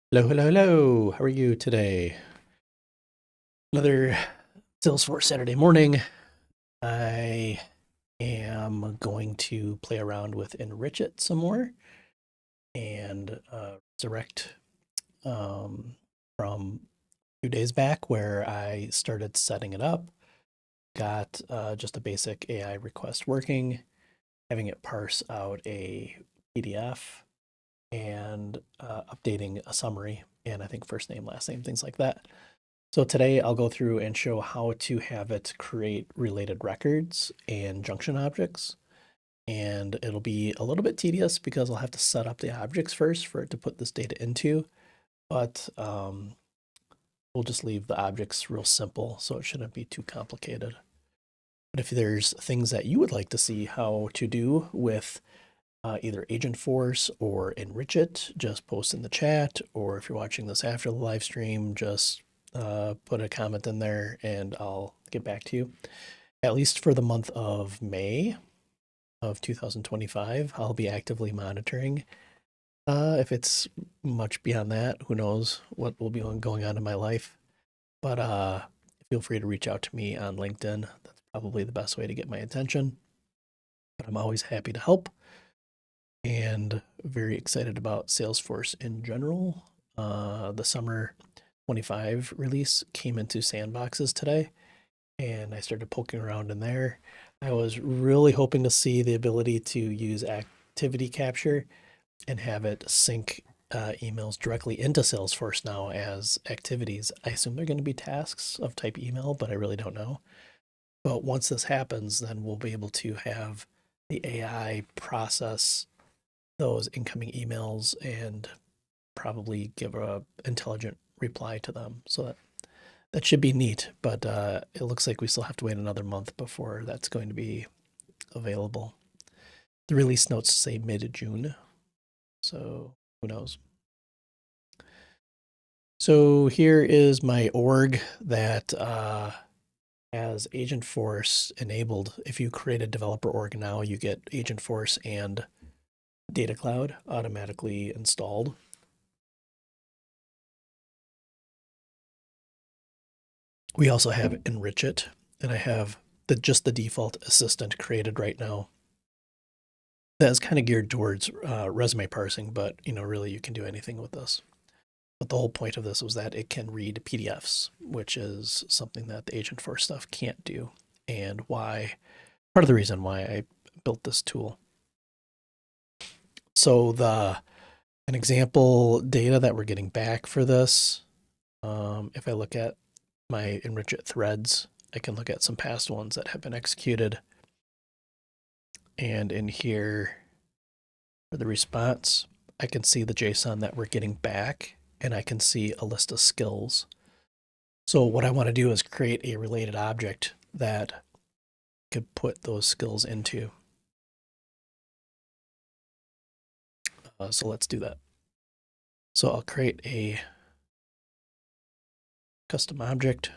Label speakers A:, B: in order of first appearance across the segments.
A: Hello, hello, hello. How are you today? Another Salesforce Saturday morning. I am going to play around with Enrich It some more and resurrect um, from 2 days back where I started setting it up, got just a basic AI request working, having it parse out a PDF and updating a summary and I think first name, last name, things like that. So today I'll go through and show how to have it create related records and junction objects. And it'll be a little bit tedious because I'll have to set up the objects first for it to put this data into, but we'll just leave the objects real simple so it shouldn't be too complicated. But if there's things that you would like to see how to do with either Agentforce or Enrich It, just post in the chat, or if you're watching this after the live stream, just put a comment in there and I'll get back to you. At least for the month of May of 2025, I'll be actively monitoring. If it's much beyond that, who knows what will be going on in my life. But feel free to reach out to me on LinkedIn. That's probably the best way to get my attention. But I'm always happy to help and very excited about Salesforce in general. The summer 25 release came into sandboxes today, and I started poking around in there. I was really hoping to see the ability to use activity capture and have it sync emails directly into Salesforce now as activities. I assume they're going to be tasks of type email, but I really don't know. But once this happens, then we'll be able to have the AI process those incoming emails and probably give a intelligent reply to them. So that should be neat, but it looks like we still have to wait another month before that's going to be available. The release notes say mid-June, so who knows. So here is my org that has Agentforce enabled. If you create a developer org now, you get Agentforce and Data Cloud automatically installed. We also have Enrich It, and I have just the default assistant created right now. That is kind of geared towards resume parsing, but really you can do anything with this. But the whole point of this was that it can read PDFs, which is something that the Agentforce stuff can't do, and why part of the reason why I built this tool. So an example data that we're getting back for this, if I look at my Enrich It threads, I can look at some past ones that have been executed. And in here, for the response, I can see the JSON that we're getting back, and I can see a list of skills. So what I want to do is create a related object that could put those skills into. So let's do that. So I'll create a custom object.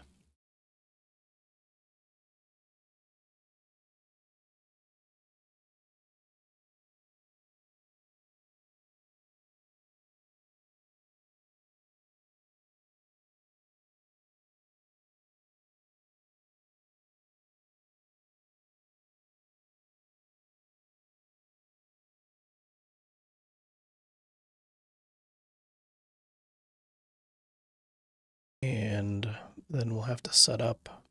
A: And then we'll have to set up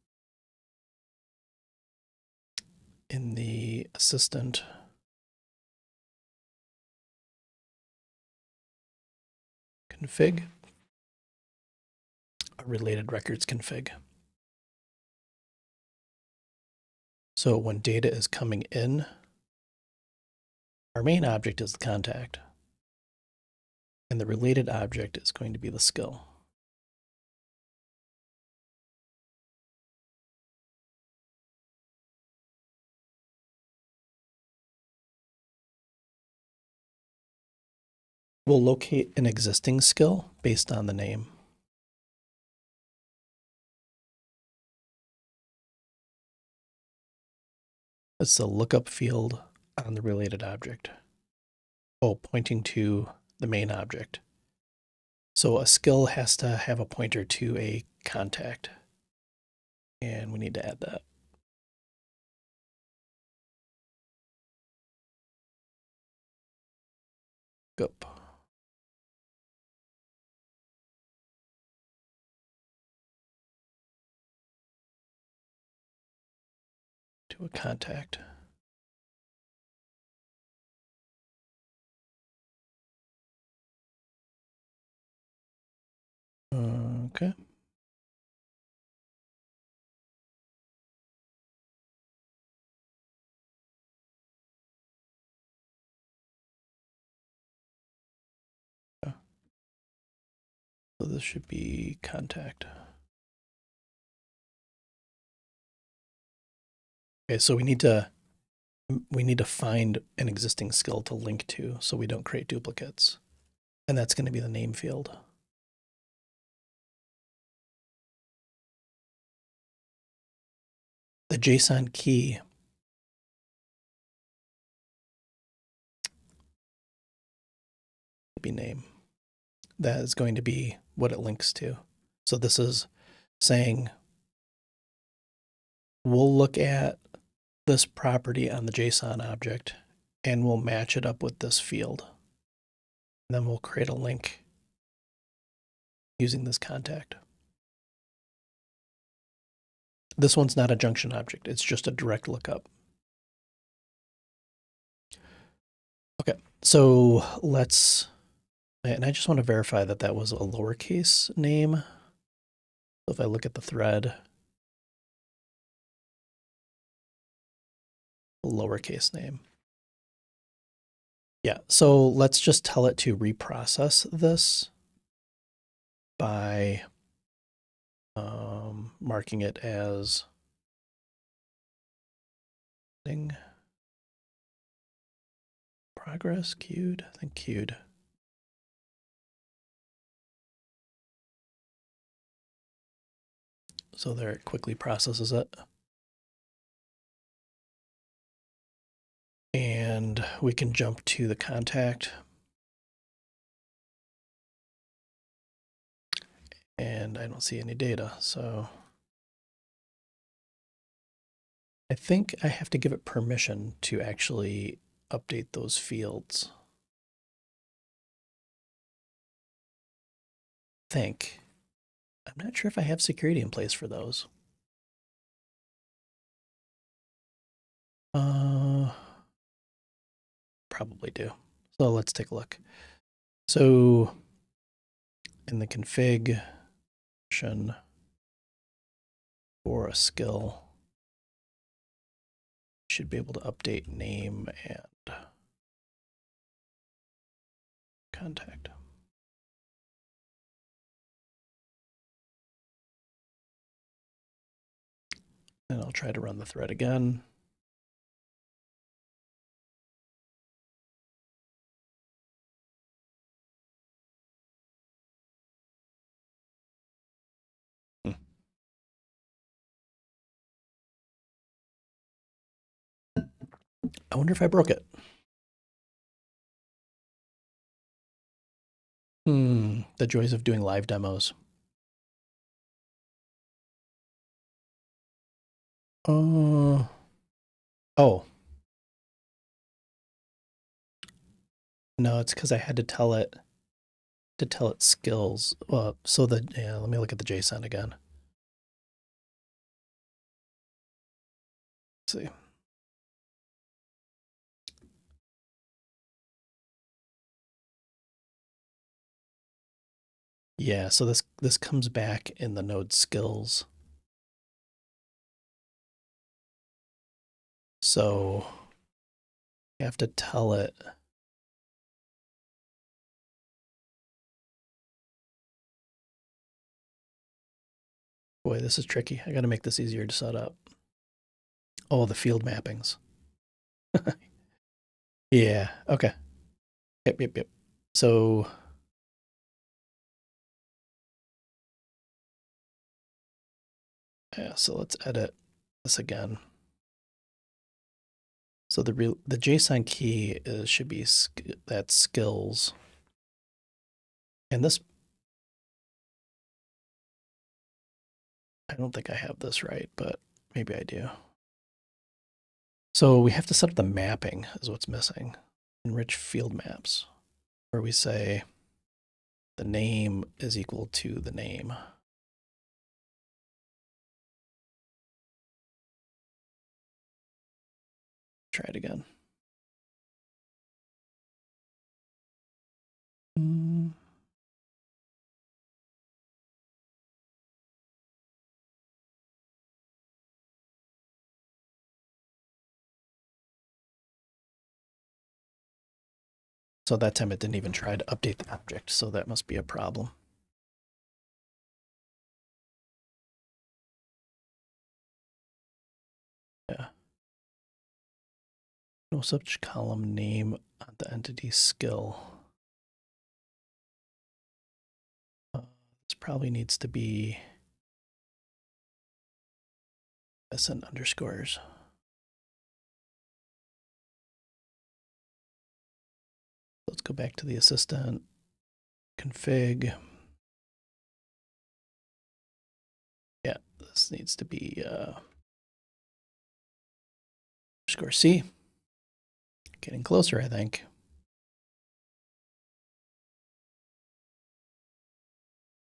A: in the assistant config a related records config. So when data is coming in, our main object is the contact, and the related object is going to be the skill. We'll locate an existing skill based on the name. It's the lookup field on the related object. Oh, pointing to the main object. So a skill has to have a pointer to a contact. And we need to add that. Go. To a contact. Okay. So this should be contact. Okay, so we need to find an existing skill to link to so we don't create duplicates. And that's going to be the name field. The JSON key will be name. That is going to be what it links to. So this is saying we'll look at this property on the JSON object and we'll match it up with this field. And then we'll create a link using this contact. This one's not a junction object. It's just a direct lookup. Okay, so let's, and I just want to verify that that was a lowercase name. So if I look at the thread, lowercase name. Yeah, so let's just tell it to reprocess this by marking it as progress queued, I think queued. So there it quickly processes it. And we can jump to the contact. And I don't see any data, so I think I have to give it permission to actually update those fields. I'm not sure if I have security in place for those. Probably do. So let's take a look. So in the config for a skill, you should be able to update name and contact. And I'll try to run the thread again. I wonder if I broke it. The joys of doing live demos. Oh. No, it's because I had to tell it skills. So let me look at the JSON again. Let's see. Yeah, so this comes back in the node skills. So you have to tell it. Boy, this is tricky. I got to make this easier to set up. Oh, the field mappings. Yeah, okay. Yep. So yeah, so let's edit this again. So the JSON key should be that skills. And this I don't think I have this right, but maybe I do. So we have to set up the mapping is what's missing. Enrich field maps, where we say the name is equal to the name. Try it again. So that time it didn't even try to update the object, so that must be a problem. Yeah. No such column name on the entity skill. This probably needs to be SN underscores. Let's go back to the assistant config. Yeah, this needs to be underscore C. Getting closer, I think.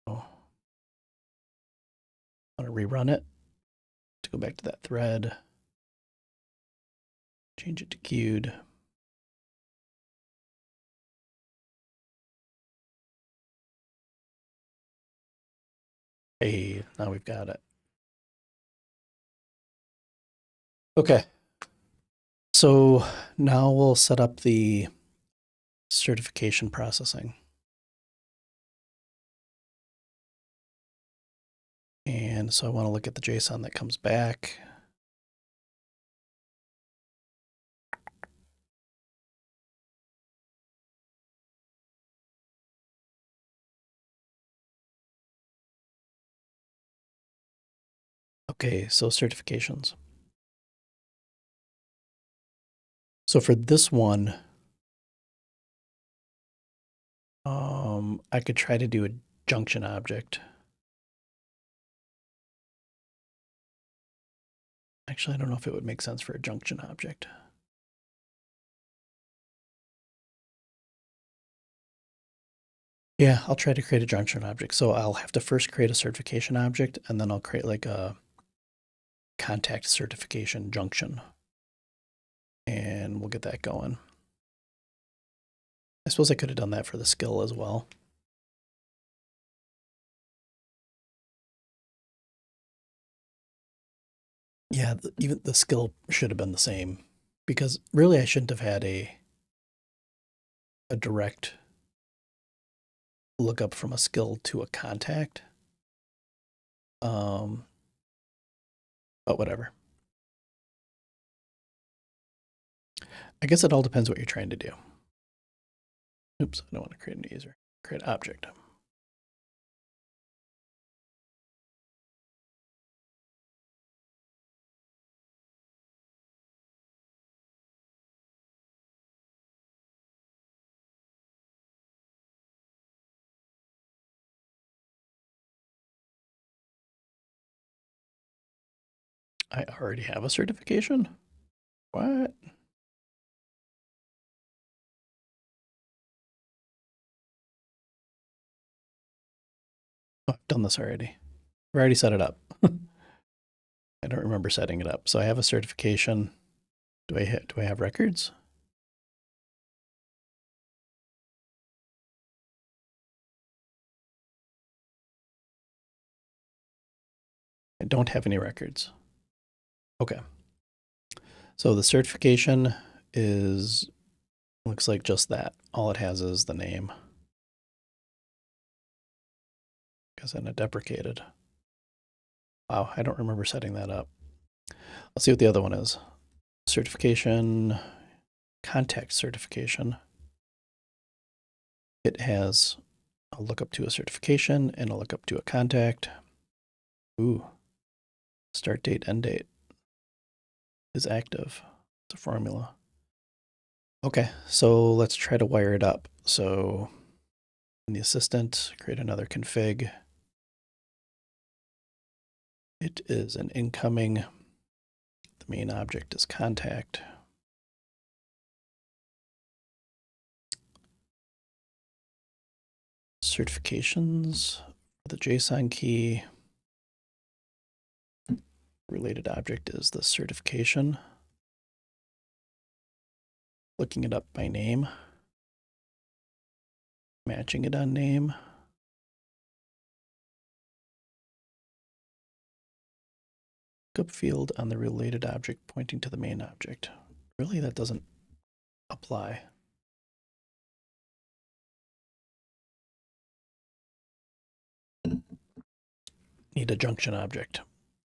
A: Oh. I want to rerun it to go back to that thread. Change it to queued. Hey, now we've got it. Okay. So now we'll set up the certification processing. And so I want to look at the JSON that comes back. Okay, so certifications. So for this one, I could try to do a junction object. Actually, I don't know if it would make sense for a junction object. Yeah, I'll try to create a junction object. So I'll have to first create a certification object, and then I'll create like a contact certification junction. And we'll get that going. I suppose I could have done that for the skill as well. Yeah, even the skill should have been the same, because really I shouldn't have had a direct lookup from a skill to a contact. But whatever. I guess it all depends what you're trying to do. Oops, I don't want to create a new user. Create object. I already have a certification? What? Oh, I've done this already. I've already set it up. I don't remember setting it up. So I have a certification. Do I have records? I don't have any records. Okay. So the certification is, looks like just that. All it has is the name. Because then it deprecated. Wow, I don't remember setting that up. Let's see what the other one is. Certification, contact certification. It has a lookup to a certification and a lookup to a contact. Ooh, start date, end date is active. It's a formula. Okay, so let's try to wire it up. So in the assistant, create another config. It is an incoming. The main object is contact. Certifications for the JSON key. Related object is the certification. Looking it up by name. Matching it on name. Lookup field on the related object pointing to the main object. Really, that doesn't apply. Need a junction object.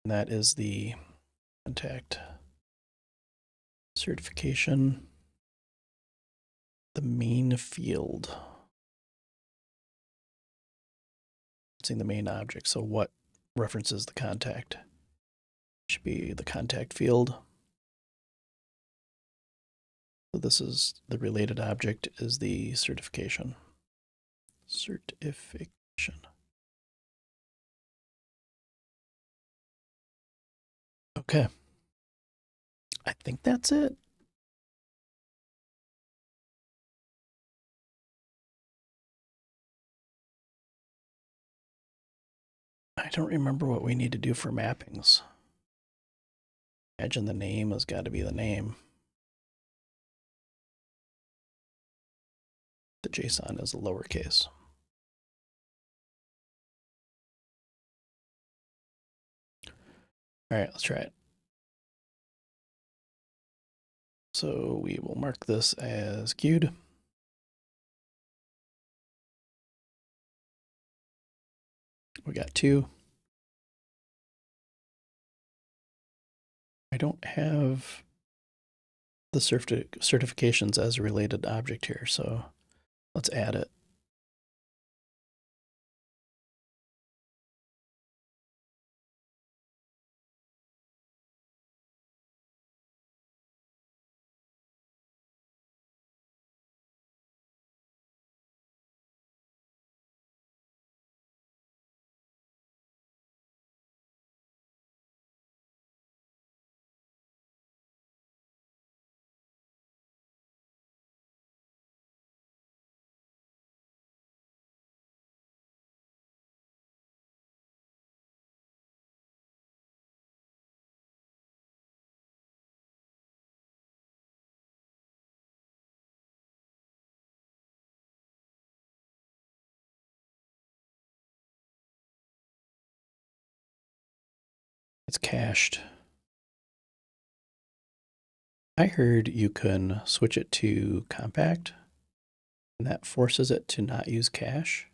A: And that is the contact certification. The main field. It's in the main object. So what references the contact? Should be the contact field. So this is the related object is the certification. Certification. Okay. I think that's it. I don't remember what we need to do for mappings. Imagine the name has got to be the name. The JSON is a lowercase. All right, let's try it. So we will mark this as queued. We got 2. I don't have the certifications as a related object here, so let's add it. It's cached. I heard you can switch it to compact, and that forces it to not use cache.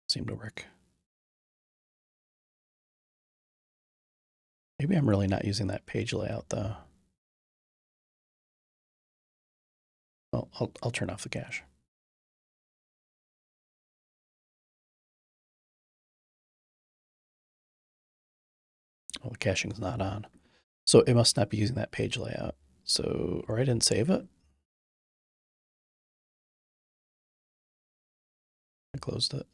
A: Seemed to work. Maybe I'm really not using that page layout though. Well, I'll turn off the cache. Well, the caching's not on. So it must not be using that page layout. So, or I didn't save it. I closed it.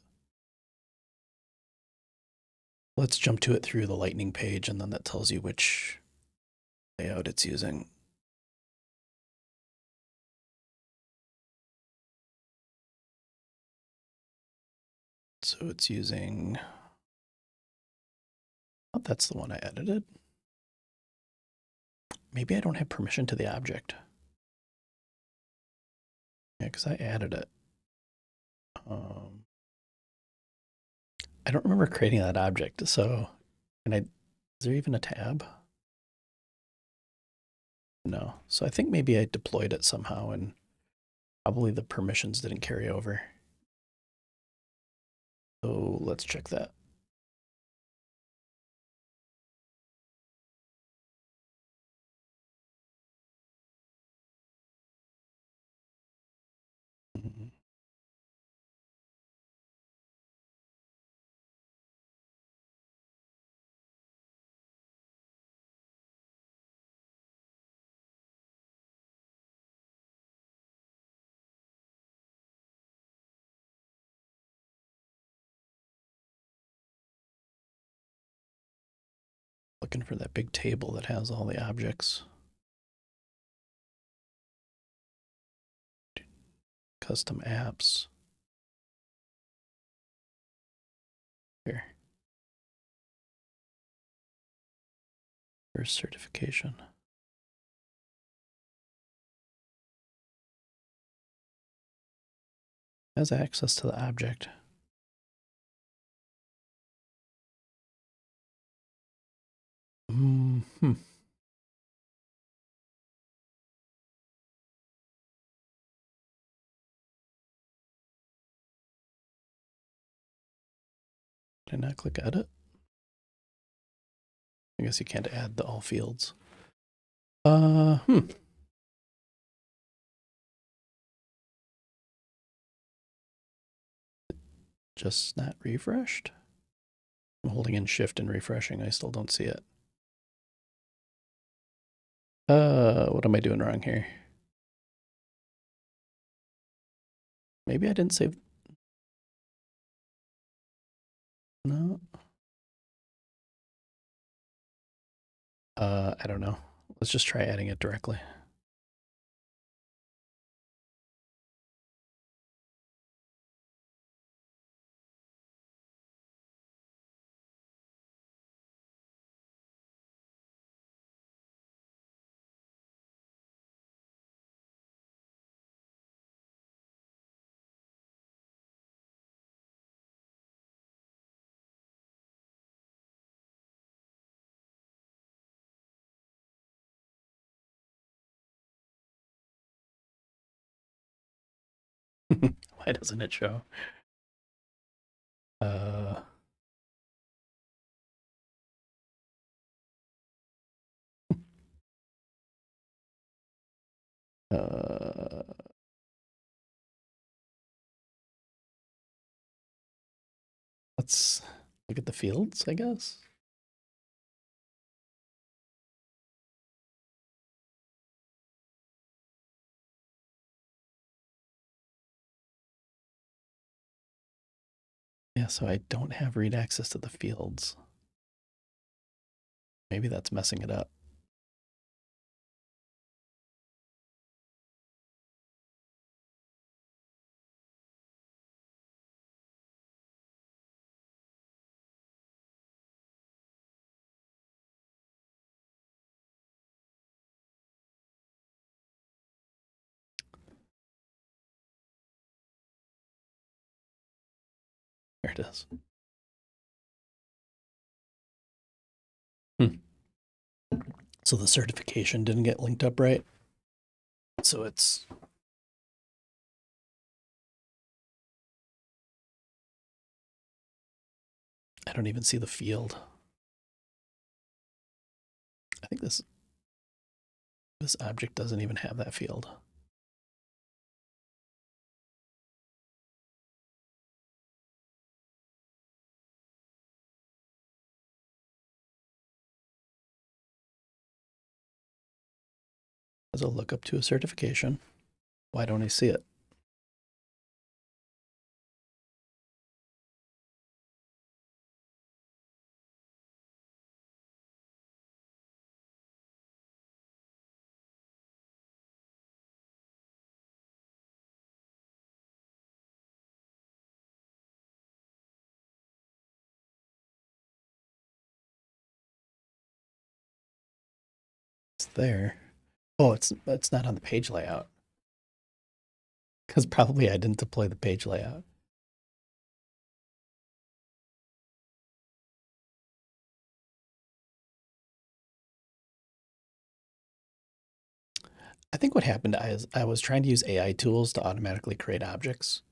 A: Let's jump to it through the lightning page, and then that tells you which layout it's using. So it's using, oh, that's the one I edited. Maybe I don't have permission to the object. Yeah, because I added it. I don't remember creating that object, so is there even a tab? No. So I think maybe I deployed it somehow and probably the permissions didn't carry over. So let's check that. Mhm. looking for that big table that has all the objects. Custom apps. Here. First certification. Has access to the object. Hmm. Did I not click edit? I guess you can't add the all fields. Just not refreshed. I'm holding in shift and refreshing. I still don't see it. What am I doing wrong here? Maybe I didn't save. No. I don't know. Let's just try adding it directly. Why doesn't it show? Uh, uh, let's look at the fields, I guess. Yeah, so I don't have read access to the fields. Maybe that's messing it up. There it is. So the certification didn't get linked up right. So it's I don't even see the field. I think this object doesn't even have that field. As a lookup to a certification. Why don't I see it? It's there. Oh, it's not on the page layout. Because probably I didn't deploy the page layout. I think what happened is I was trying to use AI tools to automatically create objects.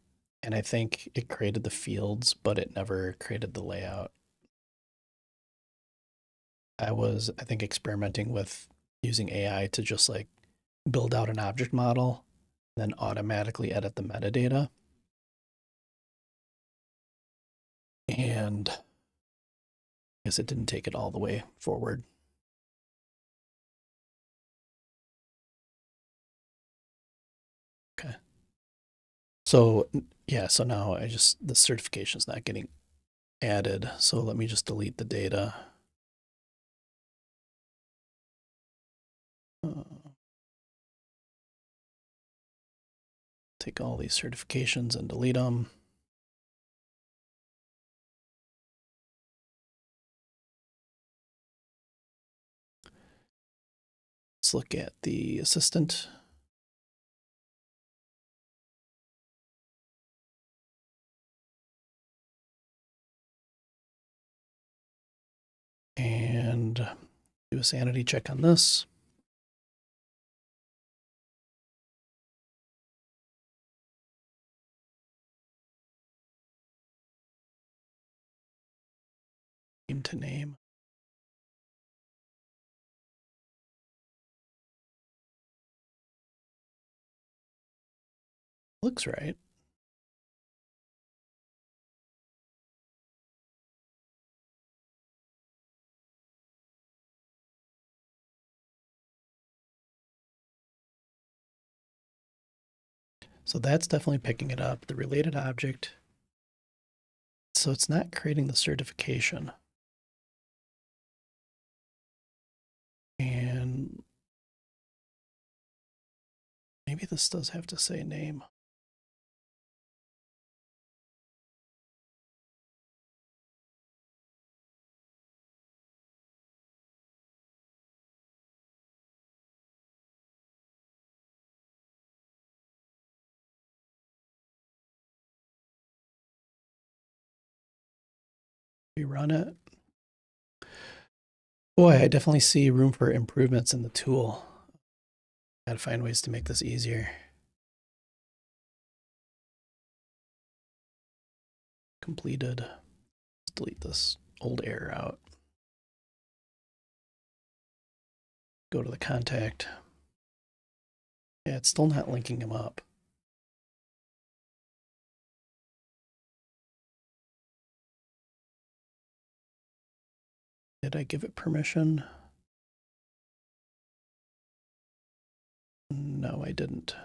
A: And I think it created the fields, but it never created the layout. I think, experimenting with using AI to just like build out an object model, then automatically edit the metadata. And I guess it didn't take it all the way forward. Okay. So yeah, so now the certification is not getting added. So let me just delete the data. take all these certifications and delete them. Let's look at the assistant. And do a sanity check on this. Name to name. Looks right. So that's definitely picking it up. The related object. So it's not creating the certification. And maybe this does have to say name. We run it. Boy, I definitely see room for improvements in the tool. Gotta find ways to make this easier. Completed. Let's delete this old error out. Go to the contact. Yeah, it's still not linking him up. Did I give it permission? No, I didn't.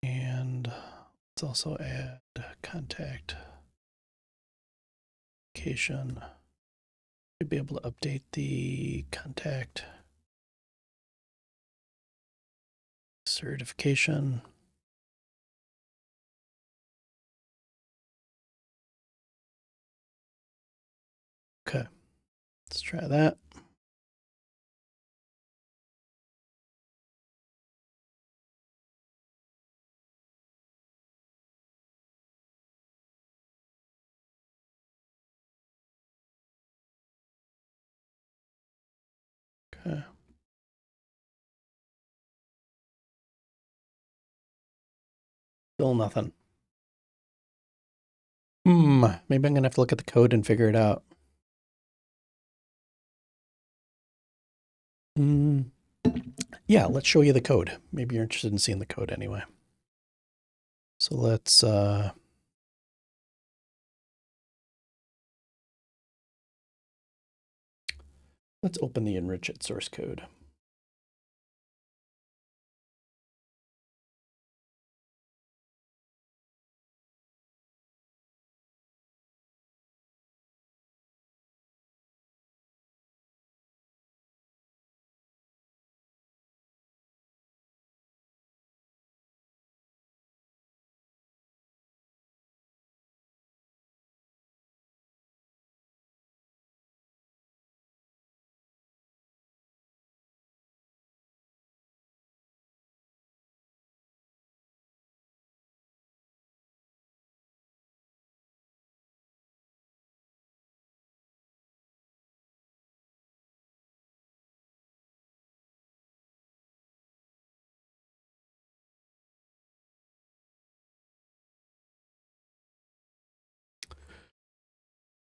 A: And let's also add contact location. Should be able to update the contact certification. Okay, let's try that. Okay. Still nothing. Maybe I'm gonna have to look at the code and figure it out. Yeah, let's show you the code. Maybe you're interested in seeing the code anyway. So let's open the Enrich It source code.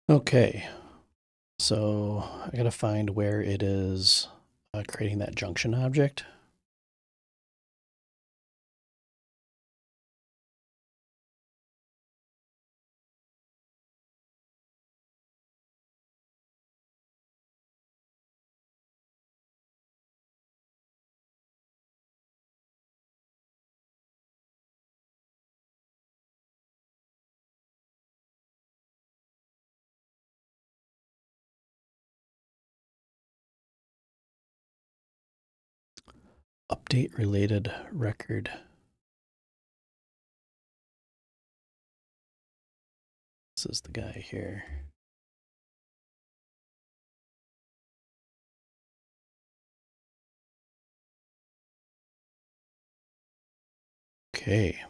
A: Okay, so I gotta find where it is creating that junction object. Update related record. This is the guy here. Okay.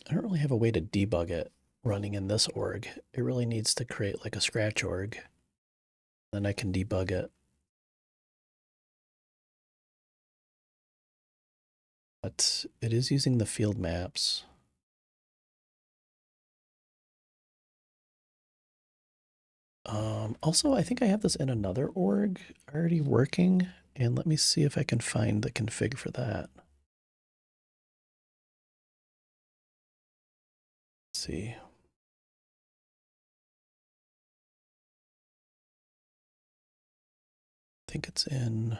A: I don't really have a way to debug it running in this org. It really needs to create like a scratch org. Then I can debug it. But it is using the field maps. Also, I think I have this in another org already working. And let me see if I can find the config for that. Let's see. I think it's in.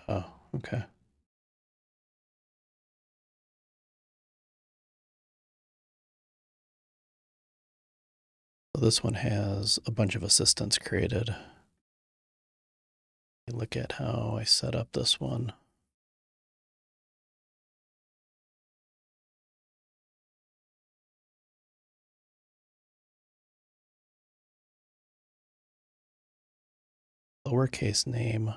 A: Oh, okay. So this one has a bunch of assistants created. Look at how I set up this one. Lowercase name.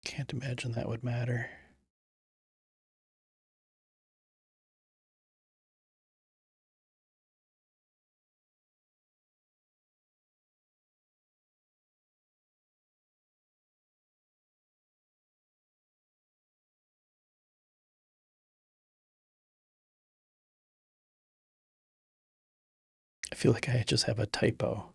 A: Can't imagine that would matter. I feel like I just have a typo.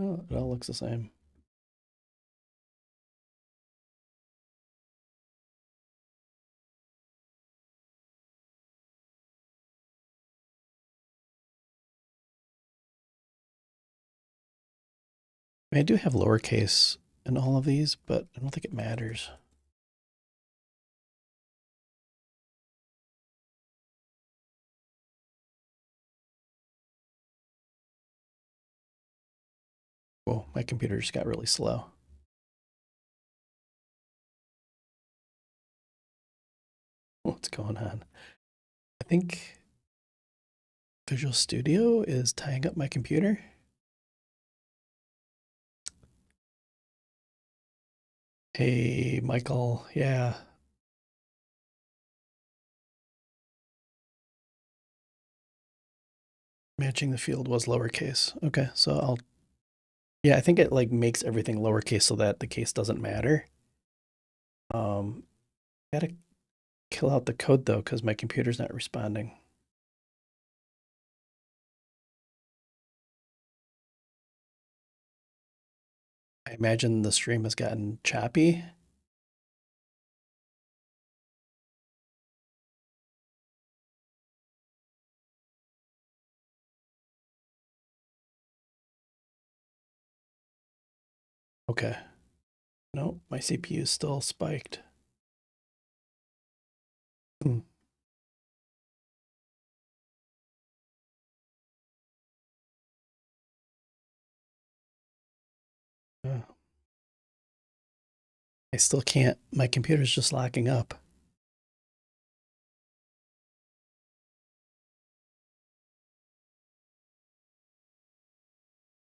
A: Oh, it all looks the same. I mean, I do have lowercase in all of these, but I don't think it matters. Whoa, my computer just got really slow. What's going on? I think Visual Studio is tying up my computer. Hey, Michael. Yeah. Matching the field was lowercase. Okay, so Yeah, I think it like makes everything lowercase so that the case doesn't matter. Um, Gotta kill out the code though, because my computer's not responding. I imagine the stream has gotten choppy. Okay. No, my CPU is still spiked. Hmm. Uh, I still can't. My computer's just locking up.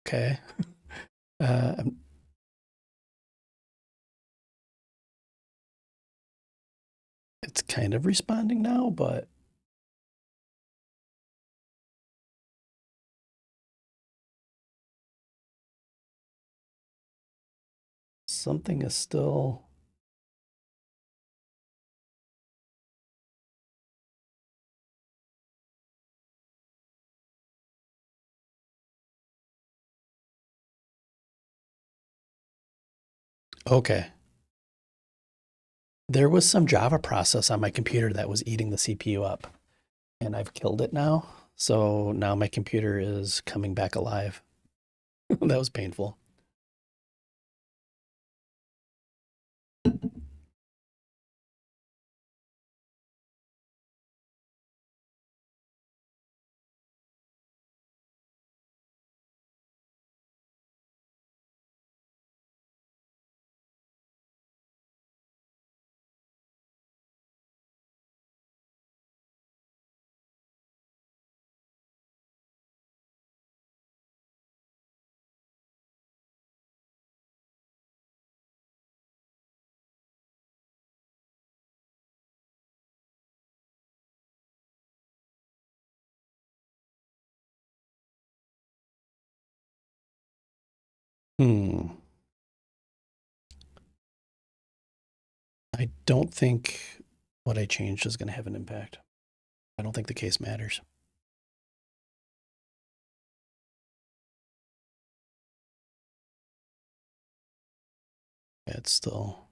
A: Okay. Uh, it's kind of responding now, but something is still. Okay. There was some Java process on my computer that was eating the CPU up, and I've killed it now. So now my computer is coming back alive. That was painful. Hmm. I don't think what I changed is going to have an impact. I don't think the case matters. Yeah, it's still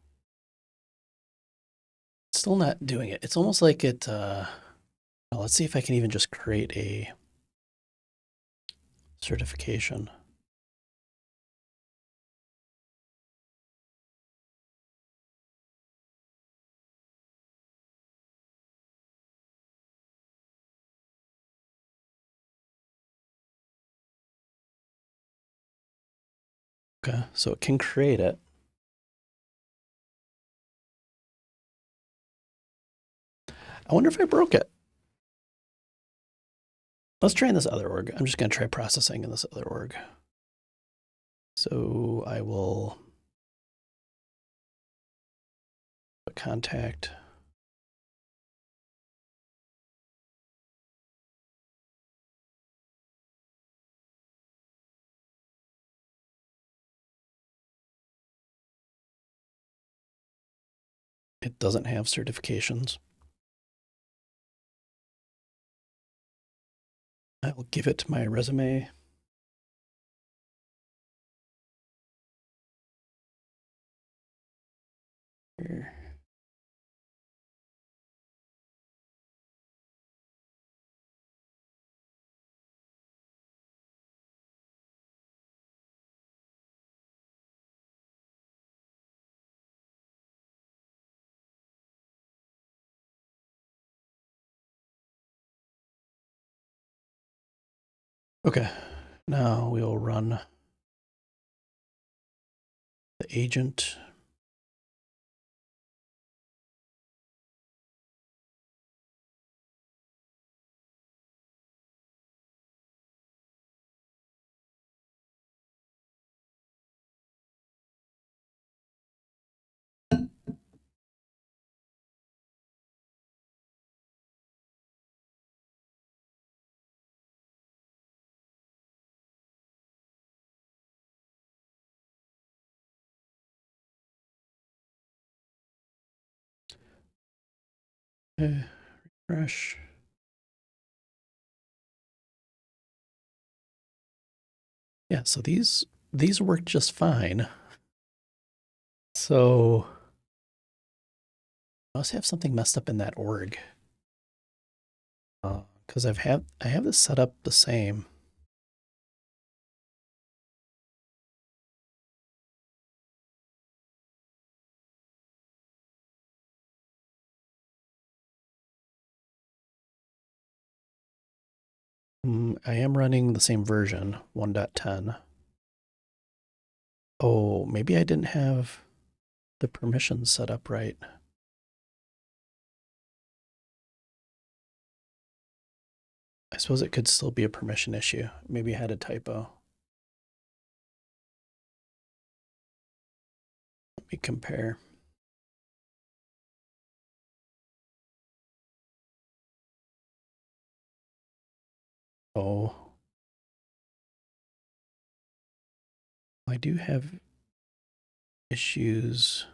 A: not doing it. It's almost like it well, let's see if I can even just create a certification. Okay, so it can create it. I wonder if I broke it. Let's try in this other org. I'm just going to try processing in this other org. So I will contact. It doesn't have certifications. I will give it my resume. Here. Okay, now we will run the agent. Refresh. Yeah, so these work just fine. So I must have something messed up in that org. Because I have this set up the same. I am running the same version, 1.10. Oh, maybe I didn't have the permissions set up right. I suppose it could still be a permission issue. Maybe I had a typo. Let me compare. Oh, I do have issues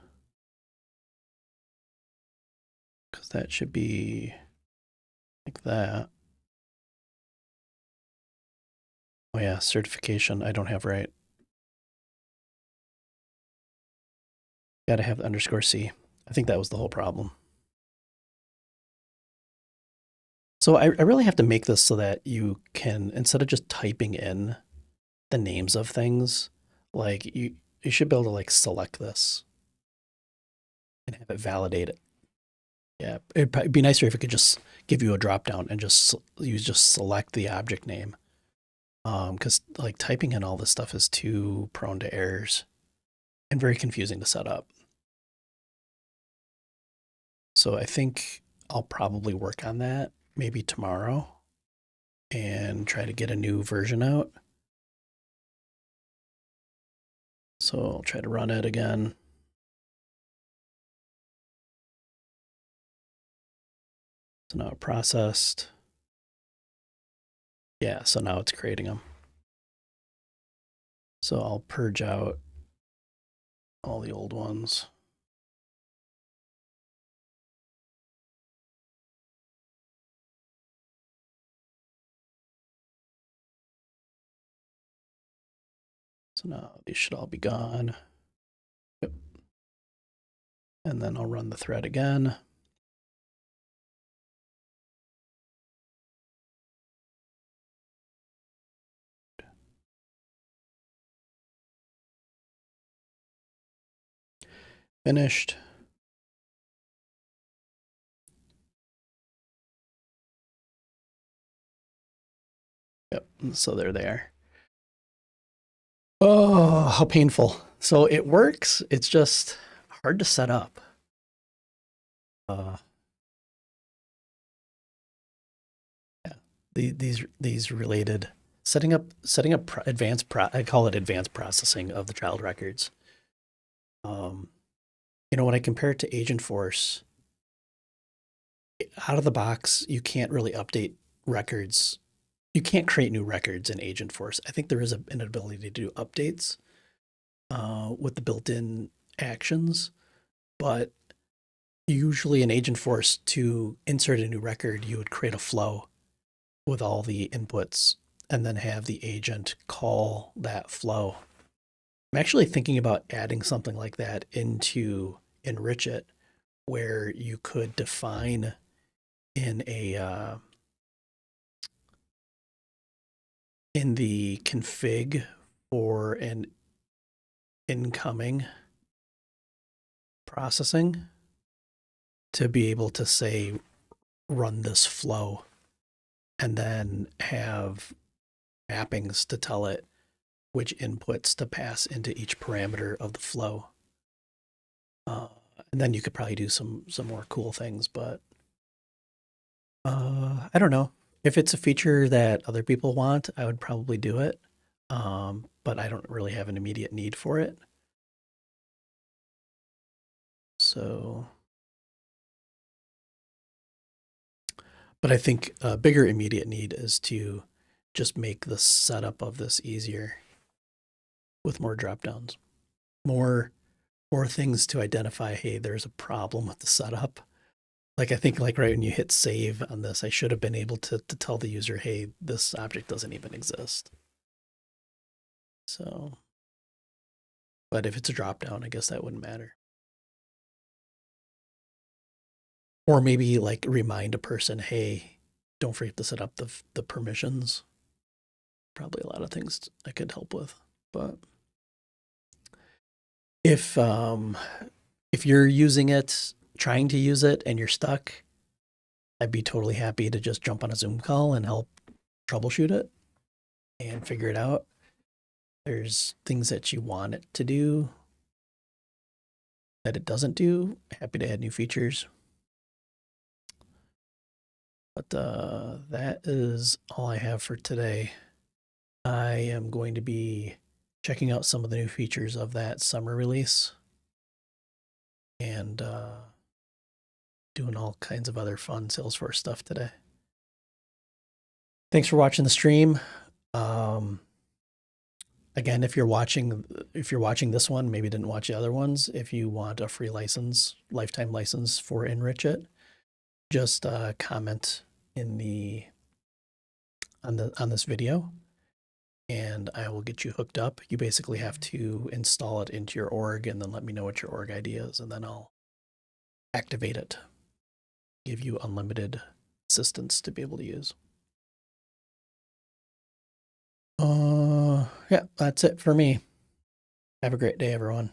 A: because that should be like that. Oh yeah, certification I don't have right. Gotta have the underscore C. I think that was the whole problem. So I really have to make this so that you can, instead of just typing in the names of things, like you should be able to like select this and have it validate it. Yeah, it'd be nicer if it could just give you a drop down and you just select the object name. Because like typing in all this stuff is too prone to errors and very confusing to set up. So I think I'll probably work on that maybe tomorrow and try to get a new version out. So I'll try to run it again. So now it processed. Yeah, so now it's creating them. So I'll purge out all the old ones. So now these should all be gone. Yep. And then I'll run the thread again. Finished. Yep, so there they are. Oh, how painful. So it works, it's just hard to set up. Uh, yeah, these related setting up I call it advanced processing of the child records. Um, when I compare it to Agentforce, out of the box, you can't really update records. You can't create new records in Agentforce. I think there is an ability to do updates with the built-in actions, but usually in Agentforce, to insert a new record, you would create a flow with all the inputs and then have the agent call that flow. I'm actually thinking about adding something like that into Enrich It, where you could define in in the config for an incoming processing to be able to say run this flow and then have mappings to tell it which inputs to pass into each parameter of the flow. And then you could probably do some more cool things, but I don't know. If it's a feature that other people want, I would probably do it. But I don't really have an immediate need for it. So, but I think a bigger immediate need is to just make the setup of this easier with more drop downs, more things to identify. Hey, there's a problem with the setup. Like I think like right when you hit save on this, I should have been able to tell the user, hey, this object doesn't even exist. So, but if it's a drop down, I guess that wouldn't matter. Or maybe like remind a person, hey, don't forget to set up the permissions. Probably a lot of things I could help with. But if you're using it, trying to use it, and you're stuck, I'd be totally happy to just jump on a Zoom call and help troubleshoot it and figure it out. There's things that you want it to do that it doesn't do. Happy to add new features. But that is all I have for today. I am going to be checking out some of the new features of that summer release and doing all kinds of other fun Salesforce stuff today. Thanks for watching the stream. Again, if you're watching this one, maybe didn't watch the other ones, if you want a free license, lifetime license for Enrich It, just comment in on this video and I will get you hooked up. You basically have to install it into your org and then let me know what your org ID is, and then I'll activate it, give you unlimited assistance to be able to use. Yeah, that's it for me. Have a great day, everyone.